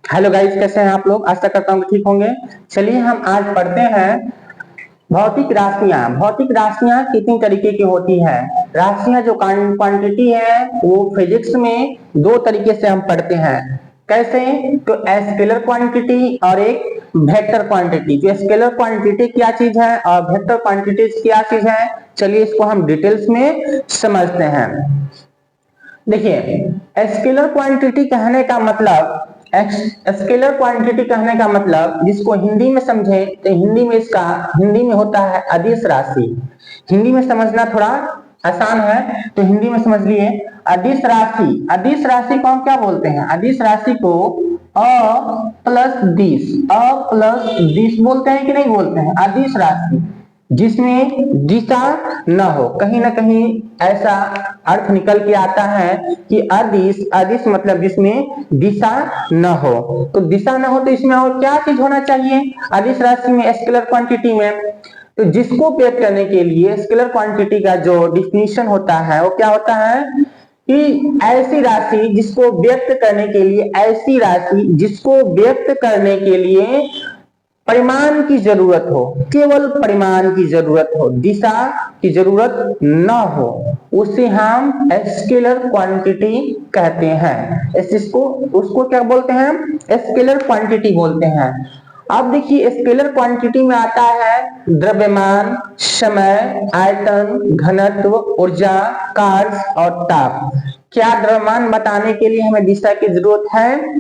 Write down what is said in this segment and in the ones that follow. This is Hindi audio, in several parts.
हेलो गाइस, कैसे हैं आप लोग। आशा करता हूँ कि ठीक होंगे। चलिए हम आज पढ़ते हैं भौतिक राशियां। भौतिक राशियां कितनी तरीके की होती है। राशियां जो क्वांटिटी है वो फिजिक्स में दो तरीके से हम पढ़ते हैं। कैसे? तो स्केलर क्वांटिटी और एक वेक्टर क्वांटिटी। तो स्केलर क्वांटिटी क्या चीज है और वेक्टर क्वांटिटी क्या चीज है, चलिए इसको हम डिटेल्स में समझते हैं। देखिए, स्केलर क्वांटिटी कहने का मतलब, स्केलर क्वांटिटी कहने का मतलब जिसको हिंदी में समझे तो हिंदी में होता है अदिश राशि। हिंदी में समझना थोड़ा आसान है तो हिंदी में समझ लिए। अदिश राशि, अदिश राशि को हम क्या बोलते हैं? अदिश राशि को अ प्लस दिस बोलते हैं कि नहीं बोलते हैं? अदिश राशि जिसमें दिशा न हो। कहीं ना कहीं ऐसा अर्थ निकल के आता है कि अदिश, अदिश मतलब जिसमें दिशा न हो। तो दिशा न हो तो इसमें और क्या चीज होना चाहिए अदिश राशि में, स्केलर क्वांटिटी में? तो जिसको व्यक्त करने के लिए स्केलर क्वांटिटी का जो डिफिनीशन होता है वो क्या होता है कि ऐसी राशि जिसको व्यक्त करने के लिए, ऐसी राशि जिसको व्यक्त करने के लिए परिमाण की जरूरत हो, केवल परिमाण की जरूरत हो, दिशा की जरूरत न हो, उसे हम स्केलर क्वांटिटी कहते हैं। इसको उसको क्या बोलते हैं? स्केलर क्वांटिटी बोलते हैं। अब देखिए, स्केलर क्वांटिटी में आता है द्रव्यमान, समय, आयतन, घनत्व, ऊर्जा, कार्य और ताप। क्या द्रव्यमान बताने के लिए हमें दिशा की जरूरत है?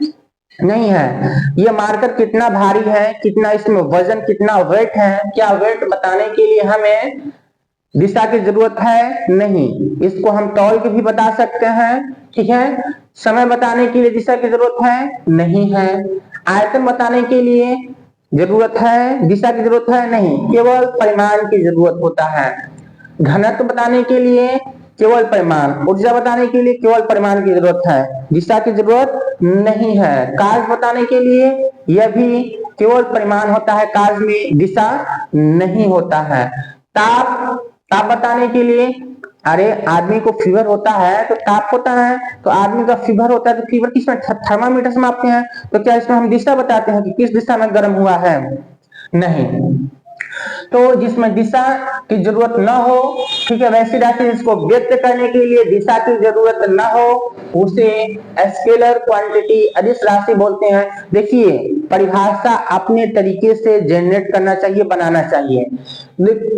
नहीं है। ये मार्कर कितना भारी है, कितना इसमें वजन, कितना वेट है, क्या वेट बताने के लिए हमें दिशा की जरूरत है? नहीं। इसको हम तौल के भी बता सकते हैं, ठीक है। समय बताने के लिए दिशा की जरूरत है? नहीं है। आयतन बताने के लिए जरूरत है, दिशा की जरूरत है? नहीं, केवल परिमाण की जरूरत होता है। घनत्व बताने के लिए केवल परिमाण, ऊर्जा बताने के लिए केवल परिमाण की जरूरत है, दिशा की जरूरत नहीं है। कार्य बताने के लिए यह भी केवल परिमाण होता है, कार्य में दिशा नहीं होता है। ताप, ताप बताने के लिए, अरे आदमी को फीवर होता है तो ताप होता है, तो आदमी का फीवर होता है तो फीवर किसमें? थर्मामीटर से मापते हैं। तो क्या इसमें हम दिशा बताते हैं कि किस दिशा में गर्म हुआ है? नहीं। तो जिसमें दिशा की जरूरत न हो, ठीक है, वैसी राशि जिसको व्यक्त करने के लिए दिशा की जरूरत न हो, उसे स्केलर क्वांटिटी, अदिश राशि बोलते हैं। देखिए, परिभाषा अपने तरीके से जनरेट करना चाहिए, बनाना चाहिए।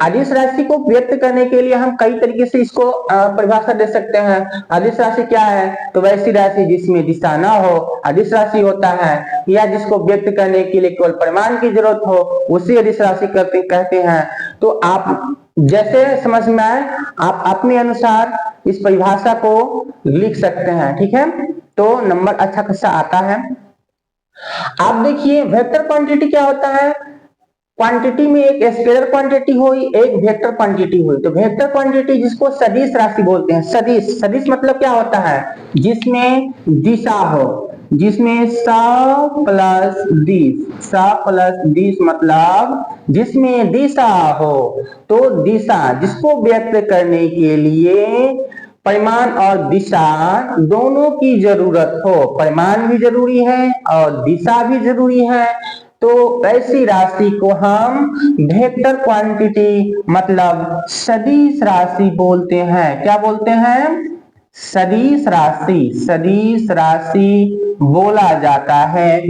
अदिश राशि को व्यक्त करने के लिए हम कई तरीके से इसको परिभाषा दे सकते हैं। अदिश राशि क्या है? तो वैसी राशि जिसमें दिशा ना हो अदिश राशि होता है, या जिसको व्यक्त करने के लिए केवल परिमाण की जरूरत हो उसी अदिश राशि कहते हैं। तो आप जैसे समझ में आए आप अपने अनुसार इस परिभाषा को लिख सकते हैं, ठीक है। तो नंबर अच्छा खासा आता है। आप देखिए, वेक्टर क्वांटिटी क्या होता है? क्वांटिटी में एक स्केलर क्वांटिटी हुई, एक वेक्टर क्वांटिटी हुई। तो वेक्टर क्वांटिटी जिसको सदिश राशि बोलते हैं। सदिश, सदिश मतलब क्या होता है? जिसमें दिशा हो, जिसमें स प्लस दिस मतलब जिसमें दिशा हो। तो दिशा जिसको व्यक्त करने के लिए परिमाण और दिशा दोनों की जरूरत हो, परिमाण भी जरूरी है और दिशा भी जरूरी है, तो ऐसी राशि को हम वेक्टर क्वांटिटी मतलब सदिश राशि बोलते हैं। क्या बोलते हैं? सदिश राशि, सदिश राशि बोला जाता है।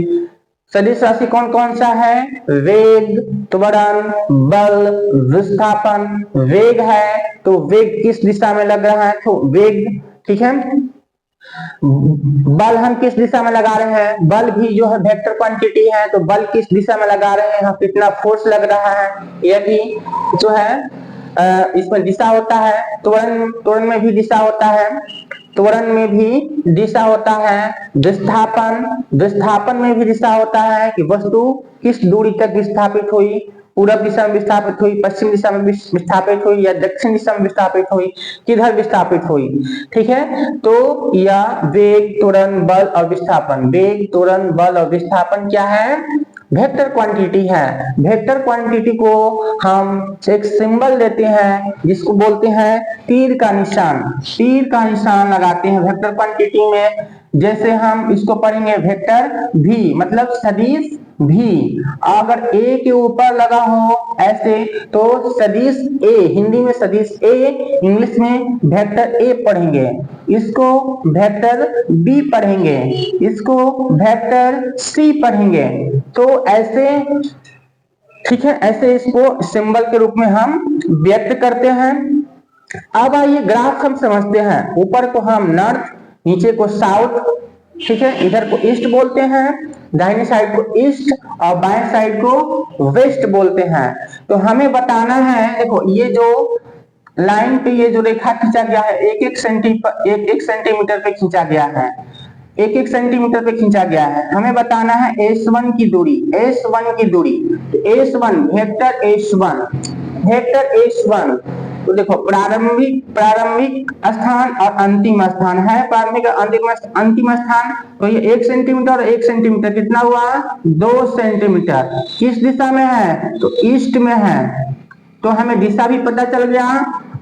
सदिश राशि कौन कौन सा है? वेग, त्वरण, बल, विस्थापन। वेग है तो वेग किस दिशा में लग रहा है? तो वेग, ठीक है। बल हम किस दिशा में लगा रहे हैं? बल भी जो है वेक्टर क्वांटिटी है, तो बल किस दिशा में लगा रहे हैं, कितना फोर्स लग रहा है, यह भी जो है इसमें दिशा होता है। त्वरण, त्वरण में भी दिशा होता है, त्वरण में भी दिशा होता है। विस्थापन, विस्थापन में भी दिशा होता है कि वस्तु किस दूरी तक विस्थापित हुई, पूर्व दिशा में विस्थापित हुई, पश्चिम दिशा में विस्थापित हुई या दक्षिण दिशा में विस्थापित हुई, किधर विस्थापित हुई, ठीक है। तो यह वेग, त्वरण, बल और विस्थापन, वेग, त्वरण, बल और विस्थापन क्या है? वेक्टर क्वांटिटी है। वेक्टर क्वांटिटी को हम एक सिंबल देते हैं जिसको बोलते हैं तीर का निशान। तीर का निशान लगाते हैं वेक्टर क्वांटिटी में। जैसे हम इसको पढ़ेंगे वेक्टर भी, मतलब सदिश भी। अगर ए के ऊपर लगा हो ऐसे तो सदिश ए, हिंदी में सदिश ए, इंग्लिश में वेक्टर ए पढ़ेंगे। इसको वेक्टर बी पढ़ेंगे, इसको वेक्टर सी पढ़ेंगे। तो ऐसे, ठीक है, ऐसे इसको सिंबल के रूप में हम व्यक्त करते हैं। अब आइए ग्राफ हम समझते हैं। ऊपर को हम नॉर्थ, नीचे को साउथ, ठीक है, इधर को ईस्ट बोलते हैं, दाहिने साइड को ईस्ट और बाएं साइड को वेस्ट बोलते हैं। तो हमें बताना है, देखो ये जो लाइन पे ये जो रेखा खींचा गया है एक एक सेंटीमीटर पे खींचा गया है, एक एक सेंटीमीटर पे खींचा गया है। हमें बताना है S1 की दूरी, S1 की दूरी। तो S1 vector S1, vector S1। तो देखो प्रारंभिक स्थान और अंतिम स्थान है, प्रारंभिक अंतिम स्थान। तो ये 1 सेंटीमीटर और 1 सेंटीमीटर कितना हुआ, 2 सेंटीमीटर। किस दिशा में है, तो ईस्ट में है। तो हमें दिशा भी पता चल गया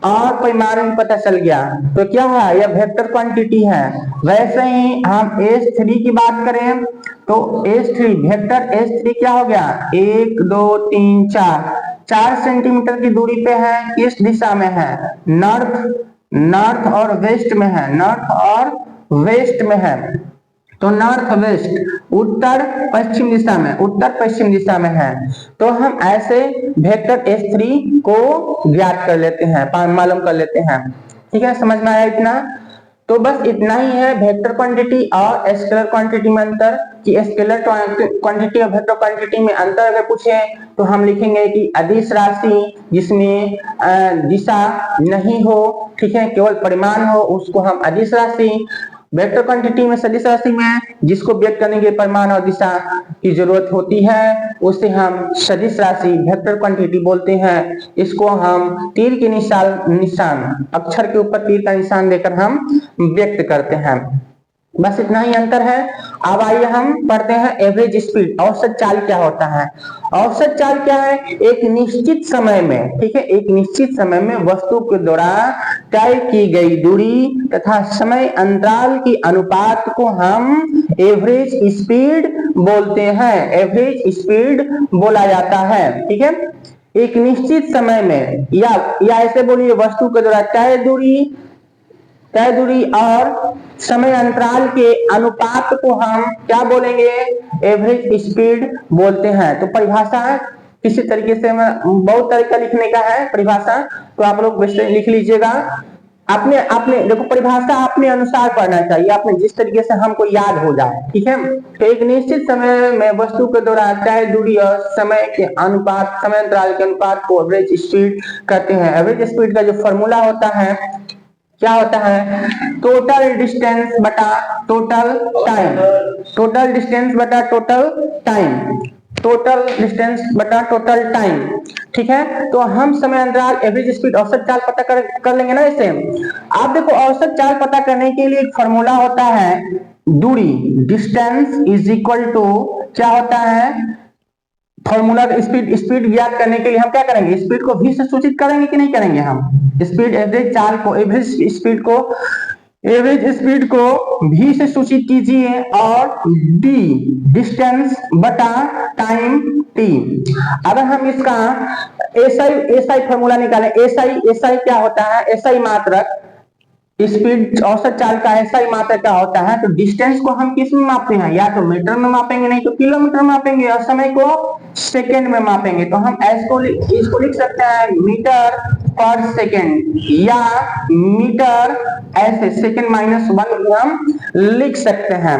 और परिमाण भी पता चल गया। तो क्या है, यह वेक्टर क्वांटिटी है। वैसे ही हम S3 की बात करें तो S3 वेक्टर S3 क्या हो गया, 1 2 3 4 सेंटीमीटर की दूरी पे है। किस दिशा में है, नॉर्थ और वेस्ट में है, नॉर्थ और वेस्ट में है। तो नॉर्थ वेस्ट, उत्तर पश्चिम दिशा में, उत्तर पश्चिम दिशा में है। तो हम ऐसे वेक्टर S3 को ज्ञात कर लेते हैं, मालूम कर लेते हैं। ठीक है, समझ में आया इतना? तो बस इतना ही है वेक्टर क्वांटिटी और स्केलर क्वांटिटी में अंतर, कि स्केलर क्वांटिटी और वेक्टर क्वांटिटी में अंतर अगर पूछे तो हम लिखेंगे कि अदिश राशि जिसमें दिशा नहीं हो, ठीक है, केवल परिमाण हो, उसको हम अदिश राशि। वेक्टर क्वांटिटी में सदिश राशि में जिसको व्यक्त करने के परिमाण और दिशा की जरूरत होती है उसे हम सदिश राशि वेक्टर क्वांटिटी बोलते हैं। इसको हम तीर के निशान अक्षर के ऊपर तीर का निशान देकर हम व्यक्त करते हैं। बस इतना ही अंतर है। अब आइए हम पढ़ते हैं एवरेज स्पीड, औसत चाल क्या होता है। औसत चाल क्या है, एक निश्चित समय में, ठीक है, एक निश्चित समय में वस्तु के द्वारा तय की गई दूरी तथा समय अंतराल की अनुपात को हम एवरेज स्पीड बोलते हैं, एवरेज स्पीड बोला जाता है। ठीक है, एक निश्चित समय में, या ऐसे बोलिए वस्तु के द्वारा तय दूरी और समय अंतराल के अनुपात को हम क्या बोलेंगे, एवरेज स्पीड बोलते हैं। तो परिभाषा किसी तरीके से, बहुत तरीका लिखने का है परिभाषा, तो आप लोग लिख लीजिएगा। आपने देखो परिभाषा अपने अनुसार पढ़ना चाहिए, आपने जिस तरीके से हमको याद हो जाए। ठीक है, तो एक निश्चित समय में वस्तु के द्वारा तय दूरी और समय के अनुपात, समय अंतराल के अनुपात को एवरेज स्पीड कहते हैं। एवरेज स्पीड का जो फॉर्मूला होता है क्या होता है, टोटल डिस्टेंस बटा टोटल टाइम, टोटल डिस्टेंस बटा टोटल टाइम, टोटल डिस्टेंस बटा टोटल टाइम। ठीक है, तो हम समय अंतराल एवरेज स्पीड औसत चाल पता कर लेंगे ना इसे। आप देखो औसत चाल पता करने के लिए एक फॉर्मूला होता है, दूरी, डिस्टेंस इज इक्वल टू, क्या होता है फॉर्मूला, स्पीड ज्ञात करने के लिए हम क्या करेंगे, स्पीड को भी से सूचित करेंगे कि नहीं करेंगे, हम स्पीड एवरेज चाल को, एवरेज स्पीड को भी से सूचित कीजिए और डी डिस्टेंस बटा टाइम टी। अगर हम इसका एसआई फॉर्मूला निकालें, एसआई क्या होता है, एसआई मात्रक, स्पीड औसत चाल का एसआई मात्रक क्या होता है, तो डिस्टेंस को हम किस में मापते हैं, या तो मीटर में मापेंगे, नहीं तो किलोमीटर में मापेंगे, और समय को सेकंड में मापेंगे। तो हम इसको लिख सकते हैं मीटर पर सेकंड, या मीटर ऐसे सेकंड -1 भी हम लिख सकते हैं।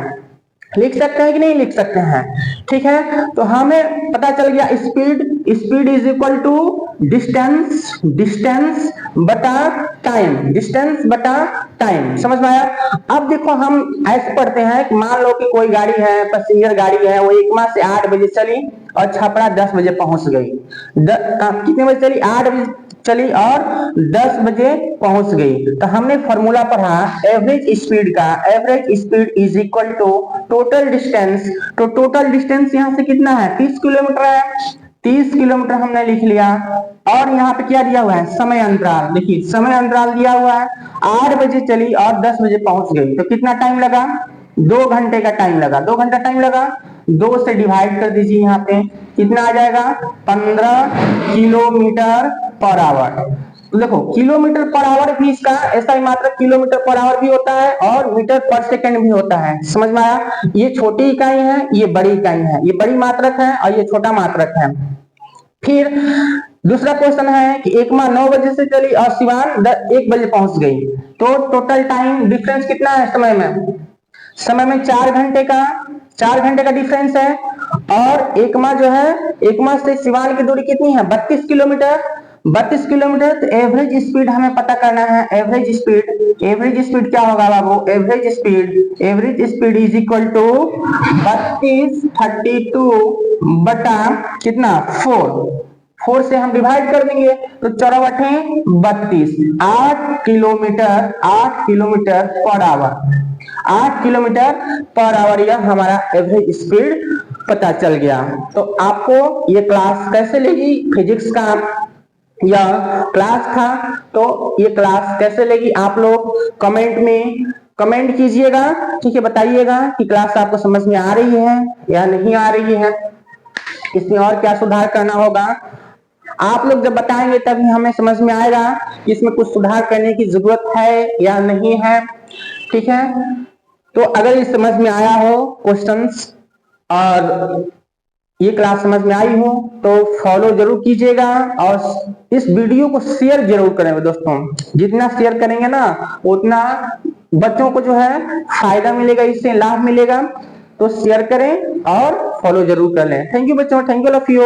लिख सकते हैं कि नहीं लिख सकते हैं। ठीक है, तो हमें पता चल गया speed is equal to distance बटा टाइम, डिस्टेंस बटा टाइम। समझ में आया? अब देखो हम ऐसे पढ़ते हैं कि मान लो कि कोई गाड़ी है, पैसेंजर गाड़ी है, वो एकमा से 8 बजे चली और छपरा 10 बजे पहुंच गई। कितने बजे चली, 8 बजे चली और 10 बजे पहुंच गई। तो हमने फॉर्मूला पढ़ा एवरेज स्पीड का, average speed is equal to total distance. तो टोटल डिस्टेंस यहाँ से कितना है, 30 किलोमीटर है, 30 किलोमीटर हमने लिख लिया। और यहाँ पे क्या दिया हुआ है, समय अंतराल, देखिए समय अंतराल दिया हुआ है, 8 बजे चली और 10 बजे पहुंच गई, तो कितना टाइम लगा, 2 घंटे का टाइम लगा, 2 घंटा टाइम लगा, 2 से डिवाइड कर दीजिए, यहाँ पे कितना आ जाएगा 15 किलोमीटर पर आवर। तो देखो किलोमीटर पर आवर भी इसका ऐसा ही मात्रक किलोमीटर पर आवर भी होता है और मीटर पर सेकंड भी होता है, समझ में आया। ये छोटी इकाई है, ये बड़ी इकाई है, ये बड़ी मात्रक है और ये छोटा मात्रक है। फिर दूसरा क्वेश्चन है कि एक माँ 9 बजे से चली और सिवान 1 बजे पहुंच गई, तो टोटल टाइम डिफरेंस कितना है समय में? समय में 4 घंटे का डिफरेंस है। और एक माह जो है, एक माह से सिवान की दूरी कितनी है 32 किलोमीटर। 32 किलोमीटर, तो एवरेज स्पीड हमें पता करना है। एवरेज स्पीड क्या होगा बाबू? Average speed is equal to 32 बटा कितना 4 से हम डिवाइड कर देंगे तो 4/32, 8 kilometre per hour, 8 kilometre per hour यह हमारा एवरेज स्पीड पता चल गया। तो आपको ये क्लास कैसे लगी, फिजिक्स का यह क्लास था, तो ये क्लास कैसे लगी आप लोग कमेंट में कमेंट कीजिएगा, ठीक है, बताइएगा कि क्लास आपको समझ में आ रही है या नहीं आ रही है, इसमें और क्या सुधार करना होगा। आप लोग जब बताएंगे तभी हमें समझ में आएगा कि इसमें कुछ सुधार करने की जरूरत है या नहीं है, ठीक है। तो अगर ये समझ में आया हो क्वेश्चंस और ये क्लास समझ में आई हो तो फॉलो जरूर कीजिएगा और इस वीडियो को शेयर जरूर करें दोस्तों। जितना शेयर करेंगे ना उतना बच्चों को जो है फायदा मिलेगा, इससे लाभ मिलेगा। तो शेयर करें और फॉलो जरूर कर लें। थैंक यू बच्चों, thank you all of you.